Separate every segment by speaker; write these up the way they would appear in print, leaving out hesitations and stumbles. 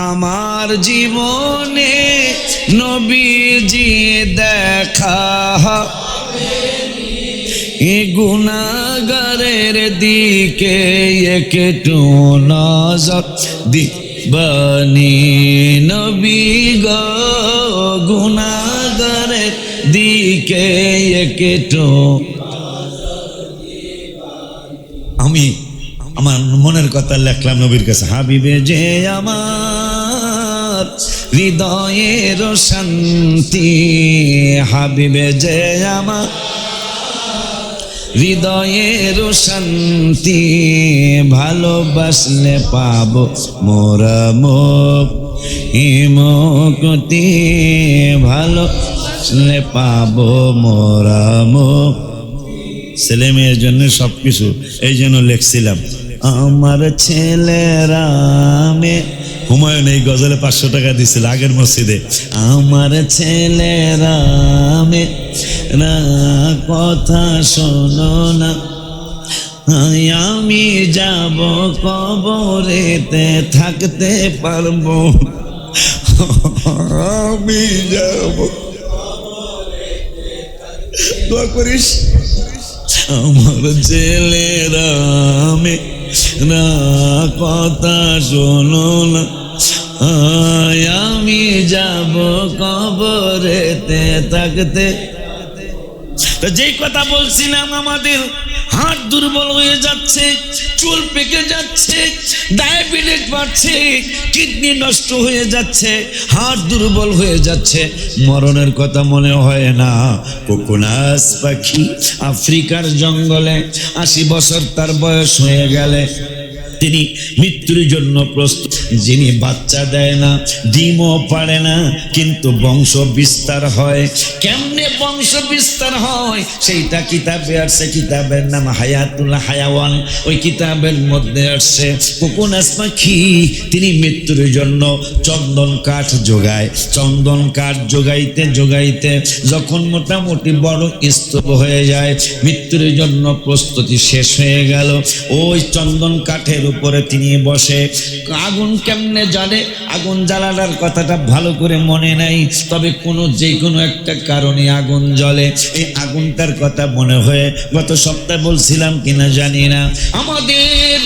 Speaker 1: আমার জীবনে নবীজি দেখা এ গুনাহগারের দিকে একটু নজর দিবানি নবী গো গুনাহগারের দিকে একটু আমি আমার মনের কথা লেখলাম নবীর কাছে হাবিবে যে আমার হৃদয়ের শান্তি হাবিবে যে আমার হৃদয়ের শান্তি ভালোবাসলে পাবো মোরা মুক্তি ভালোবাসলে পাবো মোরা ছেলে মেয়ের জন্য সবকিছু এই জন্য লিখছিলাম আমার ছেলেরা হুমায়ুন এই গজলে 500 টাকা দিছিল আগের মসজিদে আমার ছেলেরা কথা শোনো না আমি যাব কবরেতে থাকতে পারবো আমি যাব দোয়া করিস আমার ছেলেরা কথা শোনো না আমি যাব কবরেতে থাকতে তো যেই কথা বলছিলাম আমাদের হাত দুর্বল হয়ে যাচ্ছে চুল পেকে যাচ্ছে ডায়াবেটিস বাড়ছে কিডনি নষ্ট হয়ে যাচ্ছে হাত দুর্বল হয়ে যাচ্ছে মরণের কথা মনে হয় না কোকোনাস পাখি আফ্রিকার জঙ্গলে 80 বছর তার বয়স হয়ে গেলে তিনি মৃত্যুর জন্য প্রস্তুত যিনি বাচ্চা দেয় না ডিমও পারে না কিন্তু বংশ বিস্তার হয় কেমনে বংশ বিস্তার হয় সেইটা কিতাবে আসছে কিতাবের নাম হায়াতুল হায়াওয়ান ওই কিতাবের মধ্যে আসছে কোকোনাস পাখি তিনি মৃত্যুর জন্য চন্দন কাঠ যোগায় চন্দন কাঠ যোগাইতে যোগাইতে যখন মোটামুটি বড় স্তূপ হয়ে যায় মৃত্যুর জন্য প্রস্তুতি শেষ হয়ে গেল ওই চন্দন কাঠের উপরে তিনি বসে আগুন কেমনে জ্বলে আগুন জ্বালানোর কথাটা ভালো করে মনে নাই তবে যে কোনো একটা কারণে আগুন জ্বলে এই আগুনটার কথা মনে হয়ে গত সপ্তাহে বলছিলাম কিনা জানি না আমাদের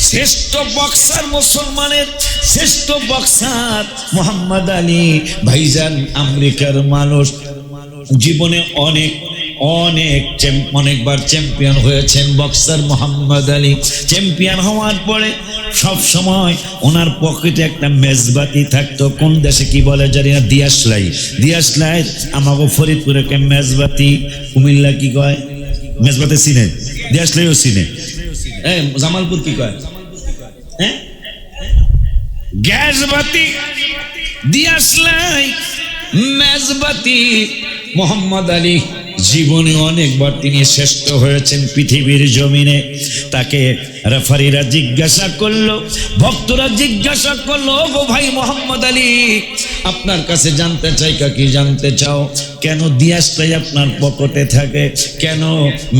Speaker 1: শ্রেষ্ঠ বক্সার মুসলমানের শ্রেষ্ঠ বক্সার মোহাম্মদ আলী ভাইজান আমেরিকার মানুষ জীবনে অনেকবার চ্যাম্পিয়ন হয়েছেন বক্সার মোহাম্মদ আলী চ্যাম্পিয়ন হওয়ার পরে সব সময় ওনার পকেটে একটা মেজবাতি থাকতো কোন দেশে কি বলে জানি না দিয়াশলাই আমাকে ফরিদপুরে একটা মেজবাতি কুমিল্লা কি কয় মেজবাতি চিনে দিয়াশলাইও চিনে জামালপুর কি কয় গ্যাসবাতি দিয়াশলাই মেজবাতি মোহাম্মদ আলী জীবনে অনেকবার তিনি শ্রেষ্ঠ হয়েছেন পৃথিবীর জমিনে তাকে রেফারিরা জিজ্ঞাসা করলো ভক্তরা জিজ্ঞাসা করলো গো ভাই মোহাম্মদ আলী আপনার কাছে জানতে চাই কি জানতে চাও কেন দিয়াশলাই আপনার পকেটে থাকে কেন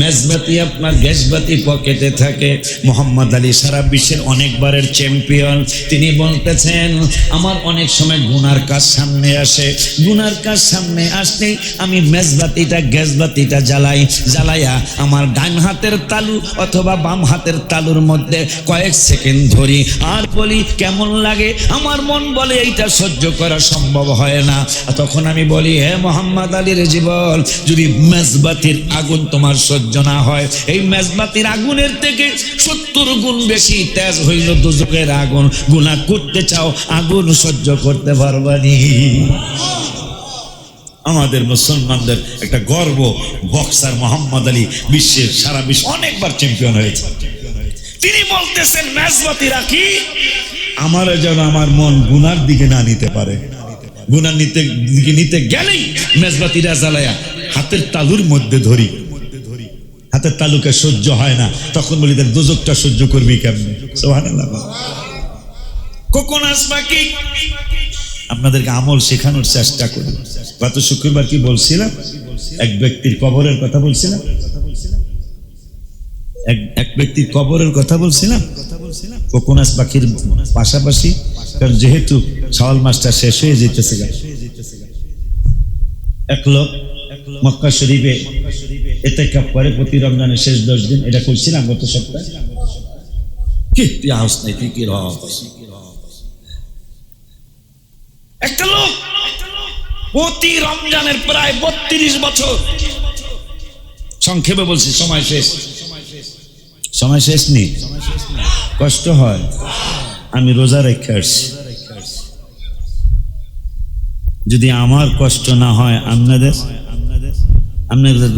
Speaker 1: মেজবাতি আপনার গ্যাসবাতি পকেটে থাকে মোহাম্মদ আলী সারা বিশ্বের অনেকবারের চ্যাম্পিয়ন তিনি বলতেছেন আমার অনেক সময় গুনার কাজ সামনে আসে গুনার কাজ সামনে আসলেই আমি মেজবাতিটা গ্যাসবাতিটা জ্বালাইয়া আমার ডান হাতের তালু অথবা বাম হাতের তালুর মধ্যে কয়েক সেকেন্ড ধরি আর বলি কেমন লাগে আমার মন বলে এইটা সহ্য করা সম্ভব হয় না তখন আমি বলি হে মোহাম্মদ আলীর জীবন যদি মেজবাতির আগুন তোমার সহ্য না হয় এই মেজবাতির আগুনের থেকে 70 গুণ বেশি তেজ হইল দুজকের আগুন গুনাহ করতে চাও আগুন সহ্য করতে পারবানি আমাদের মুসলমানদের একটা গর্ব বক্সার মোহাম্মদ আলী বিশ্বের সারা বিশ্ব অনেকবার চ্যাম্পিয়ন হয়েছে তিনি বলতেছেন মেজবাতি রাখি আমার যেন আমার মন গুনার দিকে না নিতে পারে গুনার নিতে গেলেই মেজবাতিরা জ্বালায়া হাতের তালুর মধ্যে ধরি হাতের তালুকে সহ্য হয় না তখন বলি দেখ দোজকটা সহ্য করবি কেমনে সুবহানাল্লাহ কোকোনাস পাখি আপনাদেরকে আমল শেখানোর চেষ্টা করি গত শুক্রবার কি বলছিলাম এক ব্যক্তির কবরের কথা বলছিলাম এক ব্যক্তির কবরের কথা বলছিলাম কোকোনাস পাখির পাশাপাশি কারণ যেহেতু শাওয়াল মাসটা শেষ হয়ে যেতেছে। এক লোক মক্কা শরীফে ইতিকাফ করে প্রতি রমজানের শেষ 10 দিন। এটা কইছিলাম গত সপ্তাহে। কি তুই আওস নাই, তুই কি একটা লোক প্রতি রমজানের প্রায় 32 বছর, সংক্ষেপে বলছি, সময় শেষ নেই, কষ্ট হয়। আমি রোজা রেখে আসছি, যদি আমার কষ্ট না হয় আপনাদের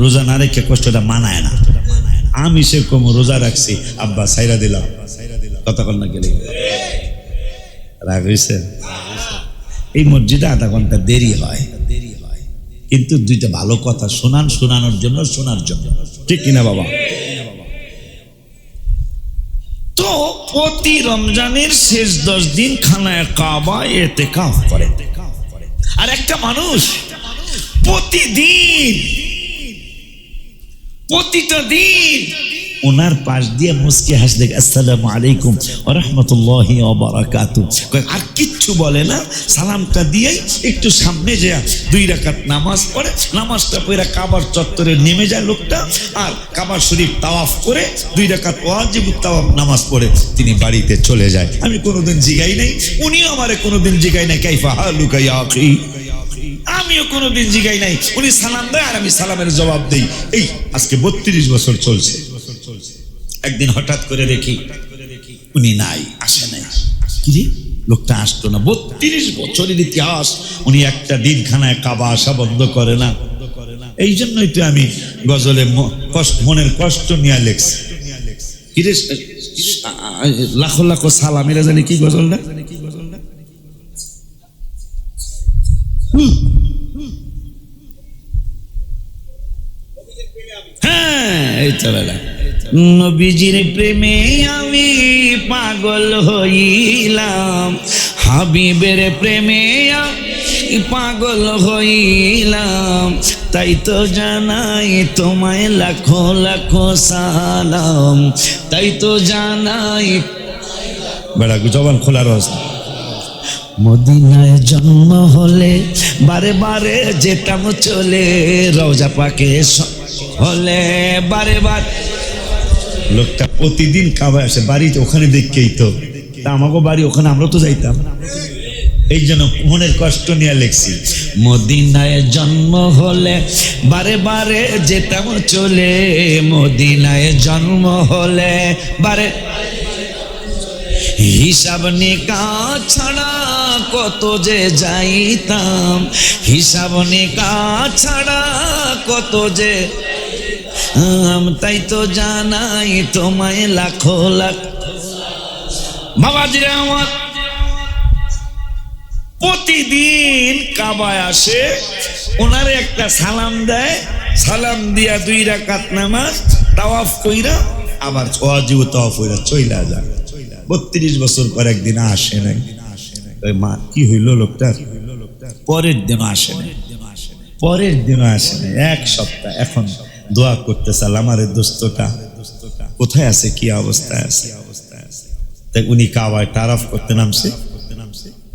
Speaker 1: রোজা না রেখে কষ্টটা মানায় না। আমি সেরকম রোজা রাখছি, আব্বা সাইরা দিলাম, কতক্ষণ না গেলে রাগ হয়েছে। এই মসজিদে আধা ঘন্টা দেরি হয়, কিন্তু দুইটা ভালো কথা শোনানোর জন্য, শোনার জন্য, ঠিক কিনা বাবা? তো প্রতি রমজানের শেষ 10 দিন খানায় কাবা ইতিকাফ করে। আর একটা মানুষ প্রতিটা দিন ওনার পাশ দিয়ে মুস্কি হাসলে আসসালামু আলাইকুম ওয়া রাহমাতুল্লাহি ওয়া বারাকাতুহু, আর কিচ্ছু বলে না। সালামটা দিয়েই একটু সামনে যায় 2 রাকাত নামাজ পড়ে, নামাজটা পড়ে কাবার চত্বরে নেমে যায় লোকটা, আর কাবার শরীফ তাওয়াফ করে 2 রাকাত ওয়াজিব তাওয়াফ নামাজ পড়ে তিনি বাড়িতে চলে যায়। আমি কোনোদিন জিগাই নাই, উনিও আমারে কোনোদিন জিগাই নাই কাইফা হালুকা ইয়া আখি, আমিও কোনোদিন জিগাই নাই। উনি সালাম দেয় আর আমি সালামের জবাব দেই। এই আজকে 32 বছর চলছে। একদিন হঠাৎ করে দেখি উনি নাই, আসে নাই। কি রে, লোকটা আসতো না। 32 বছরের ইতিহাস, উনি একটা দিনখানায় কাবা আসা বন্ধ করে না। এই জন্যই তো আমি গজলে মনের কষ্ট নিয়ে লেখছি। কি রে, লাখো লাখো সালামেরা জানি কি গজলটা? হ্যাঁ, এই তো বেলা নবীজির প্রেমে আমি পাগল হইলাম, হাবিবের প্রেমে আমি পাগল হইলাম, তাই তো জানাই তোমায় লাখো লাখো সালাম, তাই তো জানাই। বেড়া জবান খোলা রস। মদিনায় জন্ম হলে বারে বারে যেতাম চলে, রওজা পাকে হলে বারে বারে। লোকটা প্রতিদিন কাবা আসে, বাড়ি ওখানে দেখকেই তো, আমাকে বাড়ি ওখানে, আমরা তো যাইতাম। এই জন্য মনের কষ্ট নিয়ে লেখছি। মদিনায় জন্ম হলে বারে বারে যেতাম চলে, মদিনায় জন্ম হলে বারে। হিসাব নিকাশ ছাড়া কত যে যাইতাম, হিসাব নিকাশ ছাড়া কত যে, তাই তো জানাই তোমায় লাখো লাখ। বাবাজিরা আমার প্রতিদিন কাবায় আসে, ওনারে একটা সালাম দেয়, সালাম দিয়া 2 রাকাত নামাজ তাওয়াফ কইরা আবার ওয়াজিব তাওয়াফ কইরা চইলা যায়। 32 বছর পর একদিন আসে নাই। মা কি হইল লোকটার? পরের দিনও আসে নাই, পরের দিনও আসে নাই, 1 সপ্তাহ। এখন দোয়া করতে চাল আমার দোস্তটা কোথায় আছে, কি অবস্থায় আছে। তাই উনি কাবায় তারাফ করতে নামছে,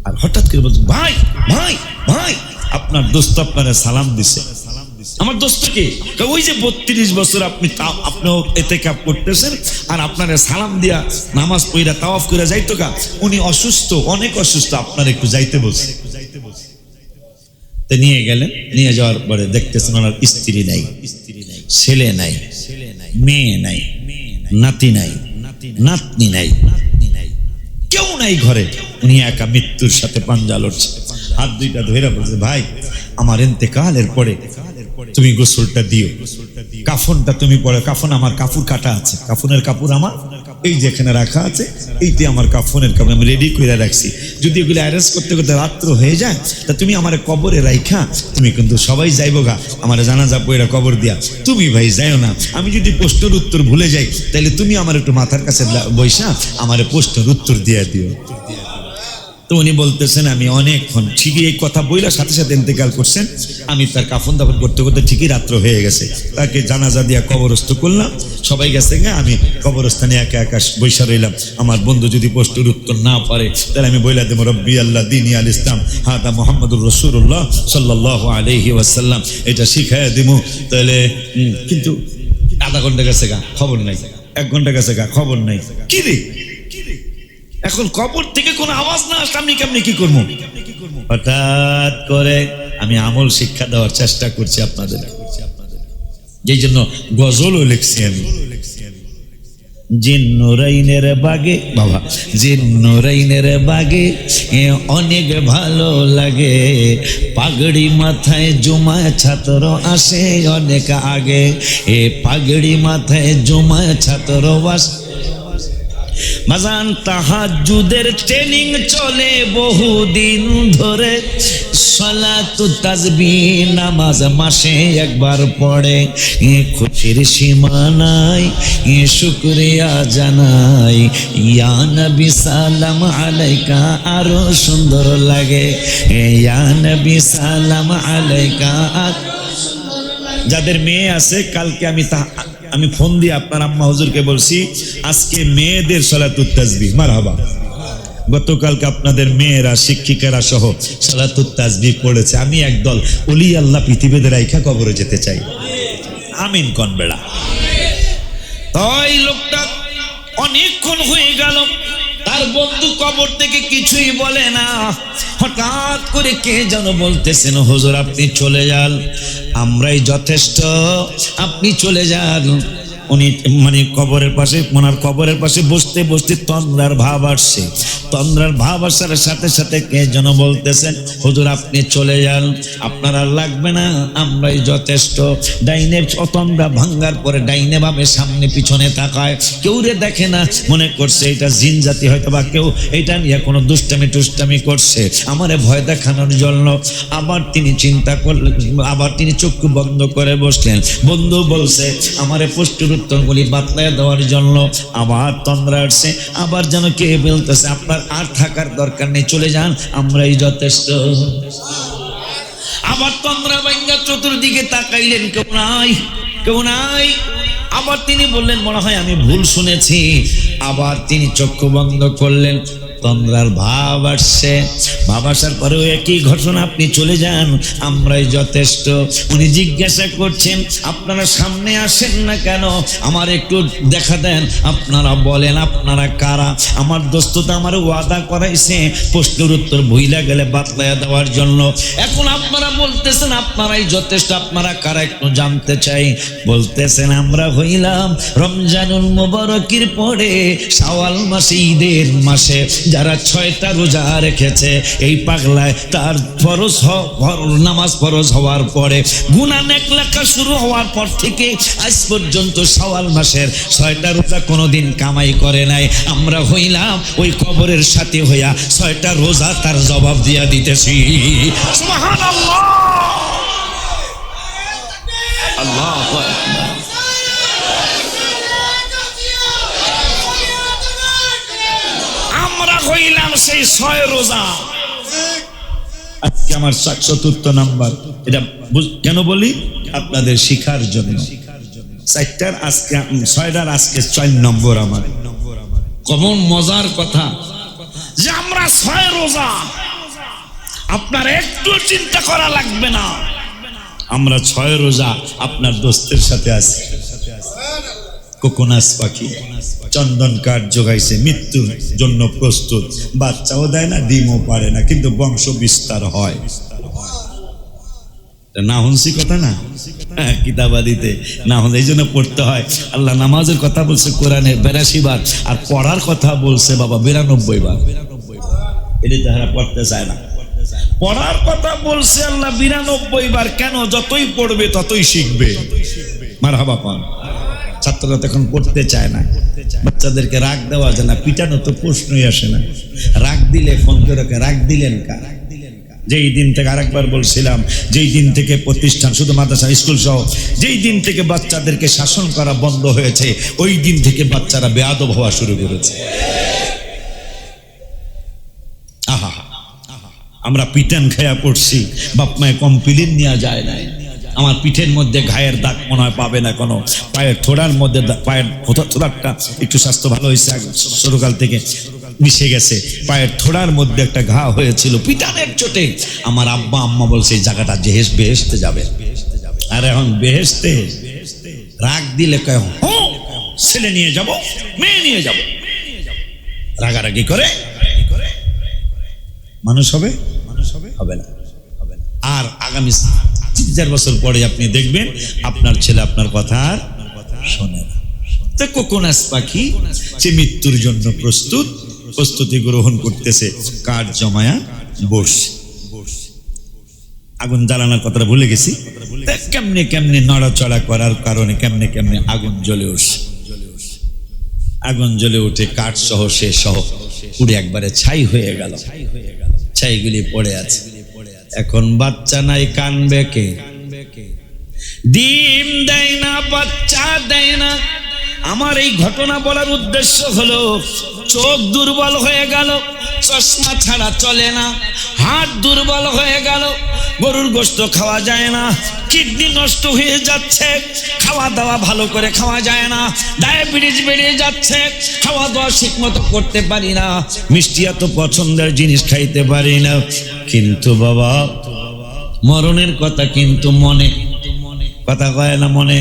Speaker 1: আর হঠাৎ করে বলছে, ভাই ভাই ভাই আপনার দোস্ত আপনারা সালাম দিছে। আমার দোস্তকে, ওই যে 32 বছর আপনিও ইতিকাফ করতেছেন, আর আপনারা সালাম দিয়া নামাজ পড়া তাওয়াফ করে যাইতো কা, উনি অসুস্থ, অনেক অসুস্থ, আপনার একটু যাইতে বলছে। তো নিয়ে গেলেন, নিয়ে যাওয়ার পরে দেখতেছেন ওনার স্ত্রী নাই, ছেলে নাই, মেয়ে নাই, নাতি নাই, নাতনি নাই, কেউ নাই ঘরে। উনি একা মৃত্যুর সাথে পাঞ্জা লড়ছে, হাত 2টা ধরে বলছে, ভাই আমার ইন্তেকালের পরে তুমি গোসলটা দিও, কাফনটা তুমি পরে। কাফন আমার, কাপড় কাটা আছে, কাফনের কাপড় আমার এই যেখানে রাখা আছে, এইটি আমার কাফনের কাপড়, আমি রেডি করে রাখছি। যদি এগুলো অ্যারেঞ্জ করতে করতে রাত্র হয়ে যায়, তা তুমি আমার কবরে রাইখা, তুমি কিন্তু সবাই যাইব গা আমার জানাজা পয়রা কবর দিয়া, তুমি ভাই যাইও না। আমি যদি প্রশ্নের উত্তর ভুলে যাই, তাহলে তুমি আমার একটু মাথার কাছে বৈশা আমার প্রশ্নের উত্তর দিয়ে দিও। তো উনি বলতেছেন আমি অনেকক্ষণ, ঠিকই এই কথা বইলা সাথে সাথে ইন্তেকাল করছেন। আমি তার কাফন দাফন করতে করতে ঠিকই রাত্র হয়ে গেছে, তাকে জানাজা দিয়া কবরস্থ করলাম, সবাই গেছে গে, আমি কবরস্থানে একা একা বৈশা রইলাম। আমার বন্ধু যদি প্রশ্নের উত্তর না পারে তাহলে আমি বইলা দেবো রব্বি আল্লাহ দিনী আল ইসলাম হাদা মোহাম্মদুর রসুল্লাহ সাল্লাল্লাহু আলাইহি ওয়াসাল্লাম, এটা শিখাইয়া দিব। তাহলে কিন্তু আধা ঘন্টা গেছে গা, খবর নাই, 1 ঘন্টা গেছে গা, খবর নাই। কি রে, এখন কবর থেকে কোনো আওয়াজ না আসলে আমি কেমনি কি করবো? হঠাৎ করে আমি আমল শিক্ষা দেওয়ার চেষ্টা করছি আপনাদের, যেই জন্য গজলও লিখছি আমি। জিন্নুরাইনের বাগে বাবা, জিন্নুরাইনের বাগে অনেক ভালো লাগে, পাগড়ি মাথায় জুমায় ছাত্র আসে অনেক আগে, এ পাগড়ি মাথায় জুমায় ছাত্র আসে। মাজান তাহাজ্জুদের ট্রেনিং চলে বহুদিন ধরে, সালাতু তাসবিহ নামাজ মাসে একবার পড়ে, খুশির সীমা নাই শুকরিয়া জানাই, ইয়া নবী সালাম আলাইকা আরো সুন্দর লাগে, ইয়া নবী সালাম আলাইকা। যাদের মেয়ে আছে কালকে আমি ফোন দিয়ে আপনার আম্মা হুজুরকে বলছি আজকে মেয়েদের সালাতুত তাসবিহ, মারহাবা। গতকালকে আপনাদের মেয়েরা শিক্ষিকারা সহ সালাতুত তাসবিহ পড়েছে। আমি একদল ওলি আল্লাহ পৃথিবীতে রাইখা কবরে যেতে চাই, আমিন কোন বেড়া। তাই লোকটা অনেকক্ষণ হয়ে গেল, তার বন্ধু কবর থেকে কিছুই বলে না। হঠাৎ করে কে যেন বলতেছেন হুজুর আপনি চলে যান, আমরাই যথেষ্ট, আপনি চলে যান। উনি মানে কবরের পাশে, ওনার কবরের পাশে বসতে বসতে তন্দ্রার ভাব আসছে। তন্দ্রার ভাব আসার সাথে সাথে কে যেন বলতেছেন হুজুর আপনি চলে যান, আপনার আর লাগবে না, আমরাই যথেষ্ট। ডাইনে তন্দ্রা ভাঙ্গার পরে ডাইনে ভাবে সামনে পিছনে তাকায়, কেউ রে দেখে না, মনে করছে এটা জিন জাতি হয়তো বা কেউ এটা নিয়ে কোনো দুষ্টামি টুষ্টামি করছে আমারে ভয় দেখানোর জন্য। আবার তিনি চিন্তা করলেন, আবার তিনি চক্ষু বন্ধ করে বসলেন। বন্ধু বলছে আমারে প্রশ্নের উত্তরগুলি বাতলায় দেওয়ার জন্য। আবার তন্দ্রা আসছে, আবার যেন কে বলতেছে আপনার আর থাকার দরকার নেই, চলে যান, আমরাই যথেষ্ট। আবার তন্দ্রা ভাঙ্গা চতুর্দিকে তাকাইলেন, কেউ নাই, কেউ নাই। আবার তিনি বললেন মনে হয় আমি ভুল শুনেছি। আবার তিনি চক্ষু বন্ধ করলেন, তন্দ্রার ভাব আসছে। ভাব আসার পরেও একই ঘটনা, আপনি চলে যান, আমরাই যথেষ্ট। উনি জিজ্ঞাসা করছেন আপনারা সামনে আসেন না কেন, আমার একটু দেখা দেন, আপনারা বলেন আপনারা কারা। আমার দোস্তটা আমার ওয়াদা করাইছে প্রশ্নের উত্তর ভুইলা গেলে বাতলাইয়া দেওয়ার জন্য। এখন আপনারা বলতেছেন আপনারাই যথেষ্ট, আপনারা কারা একটু জানতে চাই। বলতেছেন আমরা হইলাম রমজানুল মুবারকের পরে শাওয়াল মাসে, ঈদের মাসে যারা 6টা রোজা রেখেছে, এই পাগলায় তার ফরজ নামাজ ফরজ হওয়ার পরে গুনাহ নেক লেখা শুরু হওয়ার পর থেকে আজ পর্যন্ত শাওয়াল মাসের 6টা রোজা কোনোদিন কামাই করে নাই। আমরা হইলাম ওই কবরের সাথে হইয়া 6টা রোজা তার জবাব দিয়া দিতেছি। সুবহানাল্লাহ, আল্লাহু আকবার। আমরা হইলাম সেই 6 রোজা। আজকে আমার 74 নাম্বার। এটা কেন বলি? আপনাদের শিখার জন্য। 4টার আজকে 6টার আজকে 4 নম্বর আমার। কেমন মজার কথা যে আমরা 6 রোজা, আপনার একটু চিন্তা করা লাগবে না, আমরা 6 রোজা আপনার দোস্তের সাথে আছি। কোকোনাস পাখি চন্দন কাঠ জোগাইছে, মৃত্যুর জন্য প্রস্তুত, বাচ্চাও দেয় না, ডিমও পারে না, কিন্তু বংশ বিস্তার হয় না। হুনসি কথা না, কিতাবাদিতে না হলে এই জন্য পড়তে হয়। আল্লাহ নামাজের কথা বলছে কোরআনে 82 বার, আর পড়ার কথা বলছে বাবা 92 বার। এটা তারা পড়তে চায় না। পড়ার কথা বলছে আল্লাহ 92 বার। কেন? যতই পড়বে ততই শিখবে। মারহাবা পান। ছাত্ররা তখন পড়তে চায় না, বাচ্চাদেরকে রাগ দেওয়া যায় না, পিটানো তো প্রশ্নই আসে না। রাগ দিলে ফোন করে রাগ দিলেন কার? যেই দিন থেকে, আরেকবার বলছিলাম, যেই দিন থেকে প্রতিষ্ঠান শুধু মাদ্রাসা স্কুল সহ যেই দিন থেকে বাচ্চাদেরকে শাসন করা বন্ধ হয়েছে, ওই দিন থেকে বাচ্চারা বেয়াদব হওয়া শুরু করেছে। আহা, আমরা পিটান খায়া পড়ছি, বাপ মায়ে কমপ্লিট নেওয়া যায় নাই। আমার পিঠের মধ্যে ঘায়ের দাগ মনে হয় পাবে না কোনো, পায়ের থোড়ার মধ্যে পায়ের থোড়াটা একটু স্বাস্থ্য ভালো হয়েছে, ছোটকাল থেকে মিশে গেছে, পায়ের থোড়ার মধ্যে একটা ঘা হয়েছিল পিটানের চোটে। আমার আব্বা আম্মা বলছে এই জায়গাটা বেহেশতে যাবে। আর এখন বেহেশতে রাগ দিলে কয় ছেলে নিয়ে যাব, মেয়ে নিয়ে যাব, রাগারাগি করে মানুষ হবে হবে না। আর আগামী 3-4 বছর পরে আপনি দেখবেন আপনার ছেলে আপনার কথা আর শোনে না। তো কোকোনাস পাখি সে মৃত্যুর জন্য প্রস্তুতি গ্রহণ করতেছে, কাঠ জমায়া বসে। আগুন জ্বালানোর কথাটা ভুলে গেছি। কেমনে কেমনে নড়াচড়া করার কারণে কেমনে কেমনে আগুন জ্বলে উঠছে, আগুন জ্বলে উঠে কাঠ সহ সে সহ পুড়ে একবারে ছাই হয়ে গেল, ছাইগুলি পড়ে আছে। এখন বাচ্চা নাই, কানবে কে? ডিম দেয় না, বাচ্চা দেয় না। আমার এই ঘটনা বলার উদ্দেশ্য হলো চোখ দুর্বল হয়ে গেল, চশমা ছাড়া চলে না, হাত দুর্বল হয়ে গেল, গরুর গোশত খাওয়া যায় না, কিডনি নষ্ট হয়ে যাচ্ছে, খাওয়া দাওয়া ভালো করে খাওয়া যায় না, ডায়াবেটিস বেড়ে যাচ্ছে, খাওয়া দাওয়া ঠিক মতো করতে পারি না, মিষ্টি এত পছন্দের জিনিস খাইতে পারি না। কিন্তু বাবা মরণের কথা কিন্তু মনে, কথা কয় না মনে।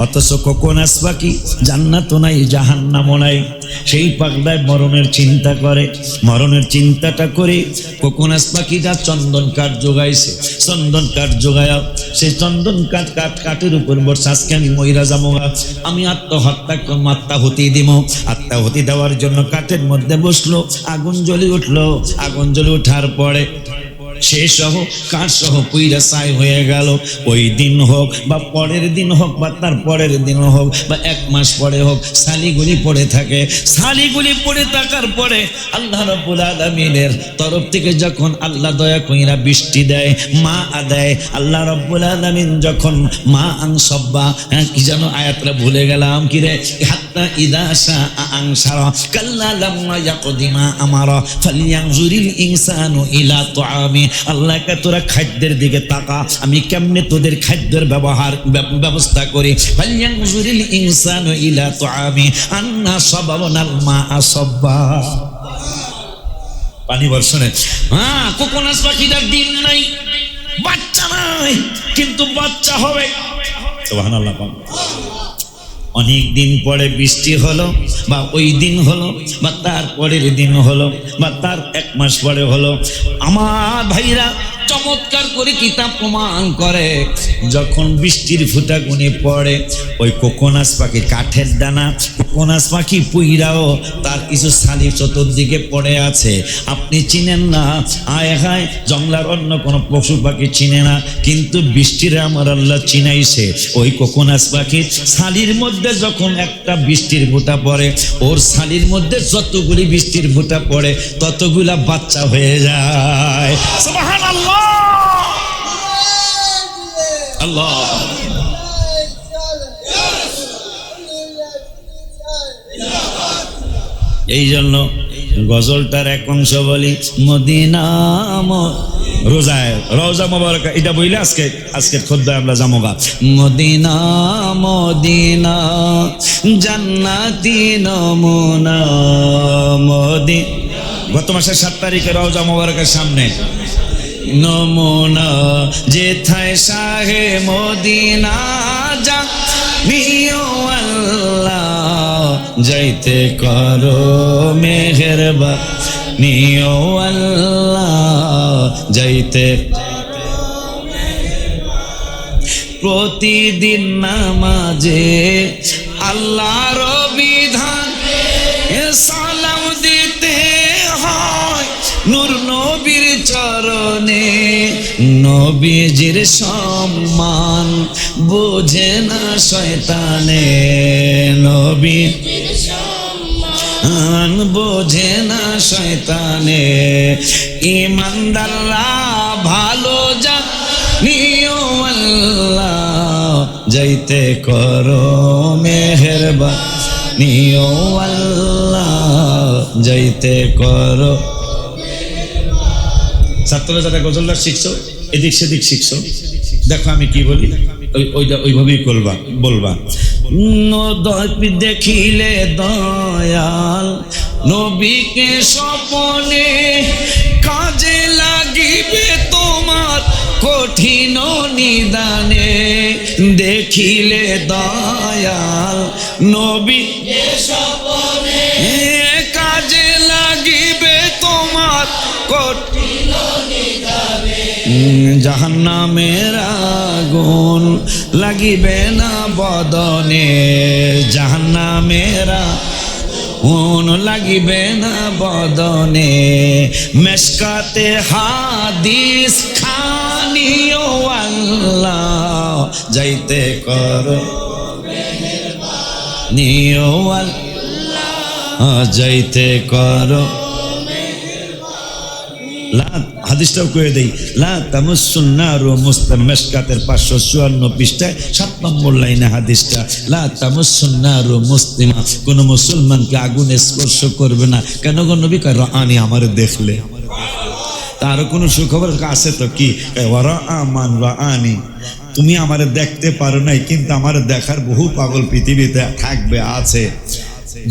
Speaker 1: অথচ কোকোনাস পাখি জান্নাতও নাই জাহান্নামও নাই, সেই পাগলায় মরণের চিন্তা করে। মরণের চিন্তাটা করে কোকোনাস পাখিটা চন্দন কাঠ জোগাইছে, চন্দন কাঠ জোগায়া সেই চন্দন কাঠের উপর বসে আজকে আমি মইরা যাবো, আমি আত্মাহুতি দিব। আত্মাহুতি দেওয়ার জন্য কাঠের মধ্যে বসলো, আগুন জ্বলে উঠলো। আগুন জ্বলে ওঠার পরে সে সহ কাঠ সহ পুইরা ছাই হয়ে গেল। ওই দিন হোক বা পরের দিন হোক বা তার পরের দিন হোক বা 1 মাস পরে হোক, শালিগুলি পড়ে থাকে। শালিগুলি পড়ে থাকার পরে আল্লাহ রাব্বুল আলামিনের তরফ থেকে যখন আল্লাহ দয়া কইরা বৃষ্টি দেয়, মা আদায়, আল্লাহ রাব্বুল আলামিন যখন মা আনসাব্বা, কি যেন আয়াতটা ভুলে গেলাম, কি রে, হাত্তা ইদা শা আনসারা কাল্লা লাম্মা ইয়াকদিমা আমারা ফালয়ানজুরিল ইনসানু ইলা তুআমি। আল্লাহকে তোরা খাদ্যের দিকে তাকা, আমি কেমনে তোদের খাদ্যের ব্যবস্থা করি। ফালয়ানজুরিল ইনসানু ইলা তুআমি আন্না সাবাবনাল মাআ সাব্বা। পানি বর্ষণে কোকোনাস পাখিটার দিন নাই, বাচ্চা নাই, কিন্তু বাচ্চা হবে। সুবহানাল্লাহ। অনেক দিন পরে বৃষ্টি হলো, বা ওই দিন হলো, বা তার পরের দিন হলো, বা তার 1 মাস পরে হলো। আমার ভাইরা চমৎকার করে কিতাব প্রমাণ করে, যখন বৃষ্টির ফুটাগুনি পড়ে ওই কোকোনাস পাখি, কাঠের দানা, কোকোনাস পাখি পুইরাও তার কিছু ছালি চতুর্দিকে পড়ে আছে। আপনি চিনেন না, আয় হায়, জঙ্গলার অন্য কোনো পশু পাখি চিনে না, কিন্তু বৃষ্টির আমার আল্লাহ চিনাইছে। ওই কোকোনাস পাখির ছালির মধ্যে যখন একটা বৃষ্টির ফোঁটা পড়ে, ওর ছালির মধ্যে যতগুলি বৃষ্টির ফোঁটা পড়ে ততগুলা বাচ্চা হয়ে যায়। সুবহানাল্লাহ। আল্লাহ এই জন্য গজলটার এক অংশ বলি, মদিনা রোজায় রওজা মোবারক, এটা বইলে আজকের খুতবায় আমরা যামোগা। মদিনা মদিনা জান্নাতি নমুনা মদিনা। গত মাসের 7 তারিখে রওজা মোবারকের সামনে নমুনা যেথায় শাহে মদিনা যা নিও আল্লাহ যাইতে করো মেহেরবানি ও আল্লাহ যাইতে প্রতিদিন নামাজে আল্লাহর বিধান সালাম দিতে হয় নূর নবীর চরণে। নবীজির সম্মান বোঝে না শয়তানে, নবীজির সম্মান বোঝে না শয়তানে। ইমানদাররা ভালো জানিও আল্লাহ যাইতে করো মেহেরবানি ও আল্লাহ যাইতে করো। ছাত্ররা যারা গজলটা শিখছো এদিক সেদিক শিখছো, দেখো আমি কি বলি, ওইভাবেই বলবা। দেখিলে দয়াল নবীকে স্বপনে, কাজে লাগিবে তোমার কঠিন নিদানে। দেখিলে দয়াল নবীকে স্বপনে, কাজে লাগিবে তোমার কঠিন নিদানে। জাহান্নামের আগুন লাগিবে না বদনে, জাহান্নামের আগুন লাগিবে না বদনে। মেশকাতে হাদিস খানিও আল্লাহ যাইতে করো নিও আল্লাহ যাইতে করো। হাদিসটাও কয়ে দেই, লা তামুসুন্নারু মুসলিম, মেশকাতের 554 পৃষ্ঠায় 7 নম্বর লাইনে হাদিসটা, লা তামুসুন্নারু মুসলিমা, কোন মুসলমানকে আগুন স্পর্শ করবে না। কেন গো নবী? কয় রাআনি, আমারে দেখলে। তার কোনো সুখবর আছে তো কি? ওয়ারা আমান রাআনি, তুমি আমারে দেখতে পারো নাই, কিন্তু আমারে দেখার বহু পাগল পৃথিবীতে থাকবে, আছে।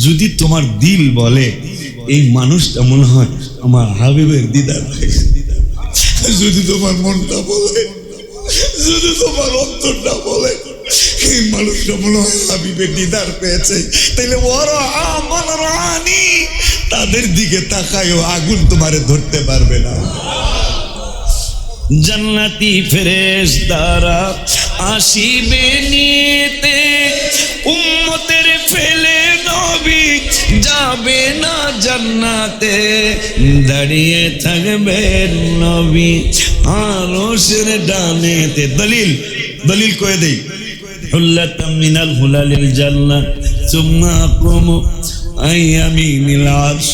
Speaker 1: যদি তোমার দিল বলে এই মানুষটা মনে হয় আমার হাবিবের দিদার পাইছে, যদি তোমার মনটা বলে, যদি তোমার অন্তরটা বলে এই মানুষটা মনে হয় হাবিবের দিদার পেয়েছে, তাহলে ওরা আমার রানী, তাদের দিকে তাকায়ও, আগুন তোমারে ধরতে পারবে না। জান্নাতি ফেরেশতারা আসিবে নিতে, উম্মতের ফেলে নবী যাবে না জান্নাতে। দাঁড়িয়ে থাকবেন নবী আরশের ডানেতে। দলিল কয়ে দেই, হুল্লাতাম মিনাল হুলালিল জান্নাহ সুম্মা আকুমু আইয়ামিনিল আরশ।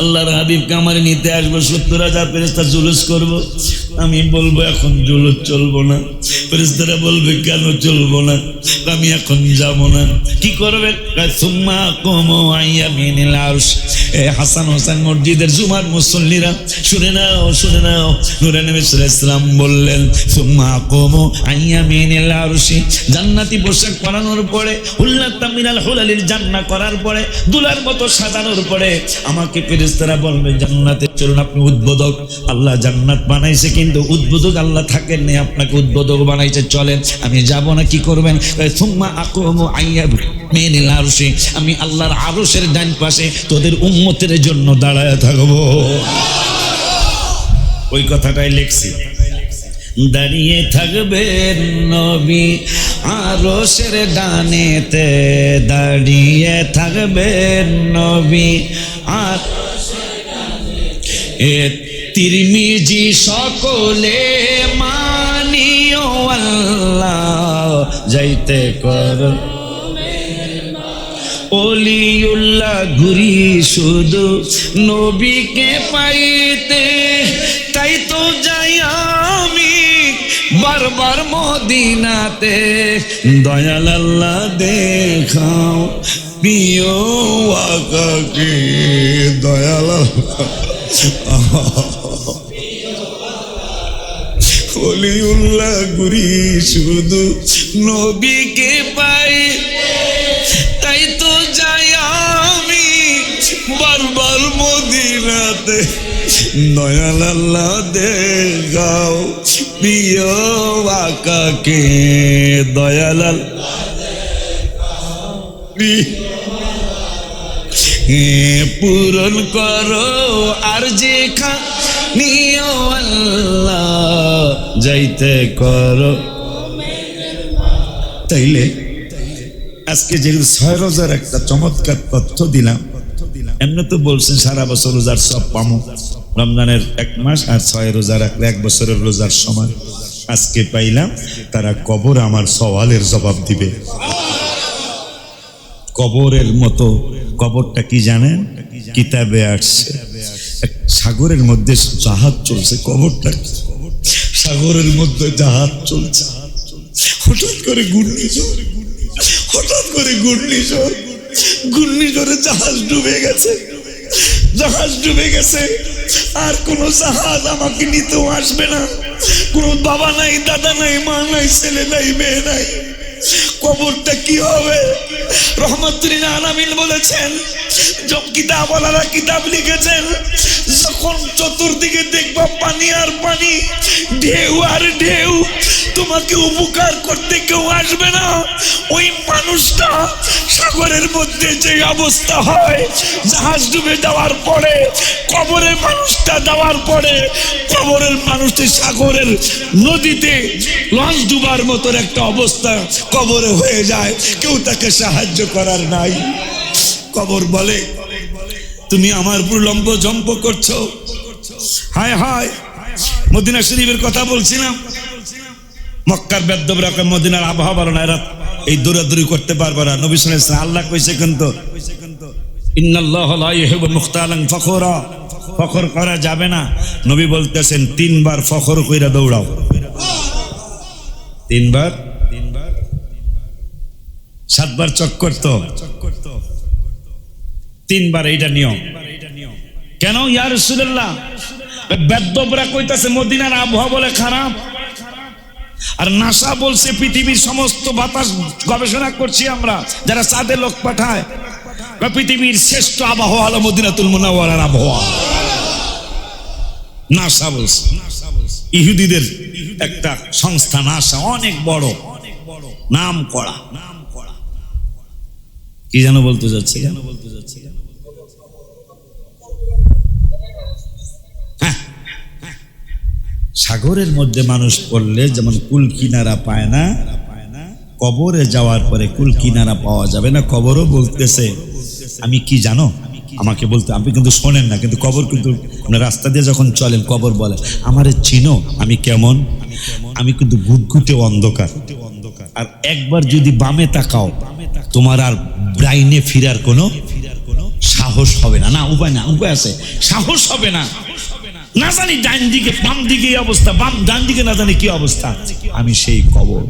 Speaker 1: আল্লাহর হাবিবকে আমার নিতে আসবো, 70,000 ফেরেশতা জুলুস করব। আমি বলবো এখন জুলুস চলবো না। ফেরেশতারা বলবে কেন চলবো না? আমি এখন যাব না। কি করবেন? সুম্মা কুমু আইয়ামিনিল আরশ। হাসান হোসেন মসজিদের জুমার মুসল্লিরা শুনে নাও, নূরে নবী সাল্লাল্লাহু আলাইহি ওয়াসাল্লাম বললেন সুম্মা কুমু আইয়ামিনিল আরশ। জান্নাতি পোশাক পরানোর পরে, হুল্লাতাম মিনাল হুলালিল জান্নাহ করার পরে, দুলার মতো সাজানোর পরে আমাকে ফেরেশতারা বলবে জান্নাতে চলুন। আপনি উদ্বোধক, আল্লাহ জান্নাত বানাইছে, কিন্তু উদ্বোধক আল্লাহ থাকেন না, আপনাকে উদ্বোধক বানাইছে, চলেন। আমি যাব না। কি করবেন? সুম্মা আকুমু আইয়ামিনিল আরশ, আমি আল্লাহর আরশের ডান পাশে তোদের উম্মতের জন্য দাঁড়ায় থাকবো। ওই কথাটাই লিখছি, দাঁড়িয়ে থাকবেন নবী আরশের ডানেতে, দাঁড়িয়ে থাকবেন নবী আরশের ডানেতে। তিরমিজি সকলে মানিও আল্লাহ যাইতে কর ওলিউল্লাহ ঘুরি শুধু নবীকে পাইতে। তাই তো যাই আমি বারবার মদিনাতে, দয়াল আল্লাহ দেখাও প্রিয় আকাকে, দয়াল ওলিউল্লাহ ঘুরি শুধু নবীকে পাই। তাই তো যাই আমি বারবার মদিনাতে, দয়াল আল্লাহ দেখাও প্রিয় আকাকে, দয়াল আল্লাহ পূরণ করো আর যে নিও আল্লাহ যাইতে করো। তাইলে আজকে যে 6 রোজার একটা চমৎকার তথ্য দিলাম, এমনি তো বলছেন সারা বছর রোজার সব পামো, রমজানের 1 মাস আর 6 রোজা রাখলে 1 বছরের রোজার সমান। আজকে পাইলাম তারা কবর আমার সওয়ালের জবাব দিবে। কবরের মতো, কবরটা কি জানেন? কিতাবে আসছে সাগরের মধ্যে জাহাজ চলছে, কবরটা সাগরের মধ্যে জাহাজ চলছে। হঠাৎ করে ঘূর্ণিঝড়ে জাহাজ ডুবে গেছে। জাহাজ ডুবে গেছে, আর কোন জাহাজ আমাকে নিতেও আসবে না। কোন বাবা নাই, দাদা নাই, মা নাই, ছেলে নাই, মেয়ে নাই। কবরটা কি হবে? রহমতুল্লিল আলামিন বলেছেন, কিতাবওয়ালারা কিতাব লিখেছেন, যখন চতুর্দিকে দেখবা পানি আর পানি, ঢেউ আর ঢেউ, তোমাকে উপকার করতে কেউ আসবে না, ওই মানুষটা সাগরের মধ্যে যে অবস্থা হয়, জাহাজ ডুবে যাওয়ার পরে, কবরের মানুষটা যাওয়ার পরে, কবরের মানুষটি সাগরের নদীতে লঞ্চ ডুবার মতো একটা অবস্থা কবরে হয়ে যায়, কেউ তাকে সাহায্য করার নাই। কবর বলে, তুমি আমার উপর লম্ব জম্প করছো। হায় হায়, মদিনা শরীফের কথা বলছিলাম, মক্কার বেদ্যবরা মদিনার আবহাওয়া ভালো না, এরা এই দৌড়াদৌড়ি করতে পারবে না। নবী সাল্লাল্লাহু আলাইহি ওয়াসাল্লাম আল্লাহ কইছে কিন্তু, ইন্নাল্লাহা লা ইউহিব্বু মুখতালান ফখরা, ফখর করা যাবে না। নবী বলতেছেন 3 বার ফখর কইরা দৌড়াও, 3 বার, 7 বার চক্কর, তো 3 বার, এইটা নিয়ম। কেন ইয়া রাসূলুল্লাহ? বেদ্যবরা কইতাছে মদিনার আবহাওয়া বলে খারাপ, আর নাসা বলছে পৃথিবীর সমস্ত বাতাস গবেষণা করছি আমরা, যারা চাঁদে লোক পাঠায়, পৃথিবীর শ্রেষ্ঠ আবহাওয়া হলো মদিনাতুল মুনাওয়ারার আবহাওয়া। নাসা বলছে, ইহুদিদের একটা সংস্থা নাসা, অনেক বড়, নাম করা। কি যেন বলতে যাচ্ছে, সাগরের মধ্যে মানুষ পড়লে যেমন কুল কিনারা পায় না, কবরে যাওয়ার পরে কুল কিনারা পাওয়া যাবে না। কবরও বলতেছে, আমি কি জানো, আমাকে বলতে, আপনি কিন্তু শোনেন না, কিন্তু কবর কিন্তু রাস্তা দিয়ে যখন চলেন, কবর বলে, আমারে চিনো, আমি কেমন, আমি কিন্তু ঘুটঘুটে অন্ধকার, আর একবার যদি বামে তাকাও, তোমার আর ব্রাইনে ফিরার কোনো সাহস হবে না। না উপায় না, উপায় আছে, সাহস হবে না। না জানি ডান দিকে বাম দিকে অবস্থা, বাম ডান দিকে না জানি কি অবস্থা। আমি সেই কবর।